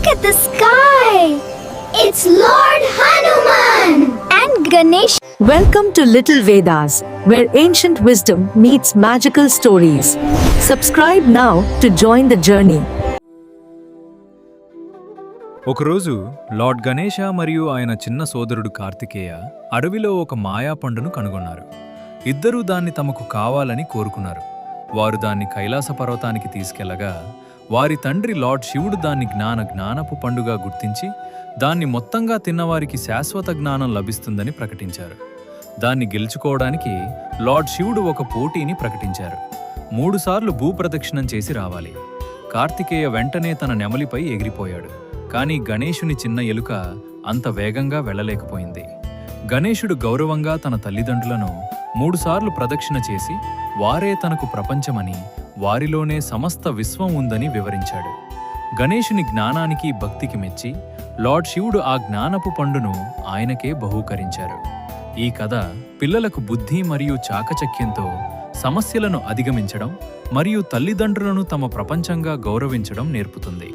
at the sky! It's Lord Hanuman! And Ganesh. Welcome to Little Vedas, where ancient wisdom meets magical stories. Subscribe now to join the journey. ఒకరోజు lord Ganesha మరియు ఆయన చిన్న సోదరుడు కార్తికేయ అడవిలో ఒక మాయా పండును కనుగొన్నారు. ఇద్దరూ దాన్ని తమకు కావాలని కోరుకున్నారు. వారు దాన్ని కైలాస పర్వతానికి తీసుకెళ్లగా వారి తండ్రి లార్డ్ శివుడు దాన్ని జ్ఞానపు పండుగ గుర్తించి దాన్ని మొత్తంగా తిన్నవారికి శాశ్వత జ్ఞానం లభిస్తుందని ప్రకటించారు. దాన్ని గెలుచుకోవడానికి లార్డ్ శివుడు ఒక పోటీని ప్రకటించారు. 3 సార్లు భూప్రదక్షిణం చేసి రావాలి. కార్తికేయ వెంటనే తన నెమలిపై ఎగిరిపోయాడు. కానీ గణేశుని చిన్న ఎలుక అంత వేగంగా వెళ్ళలేకపోయింది. గణేశుడు గౌరవంగా తన తల్లిదండ్రులను 3 సార్లు ప్రదక్షిణ చేసి వారే తనకు ప్రపంచమని, వారిలోనే సమస్త విశ్వం ఉందని వివరించాడు. గణేశుని జ్ఞానానికి భక్తికి మెచ్చి లార్డ్ శివుడు ఆ జ్ఞానపు పండును ఆయనకే బహూకరించారు. ఈ కథ పిల్లలకు బుద్ధి మరియు చాకచక్యంతో సమస్యలను అధిగమించడం మరియు తల్లిదండ్రులను తమ ప్రపంచంగా గౌరవించడం నేర్పుతుంది.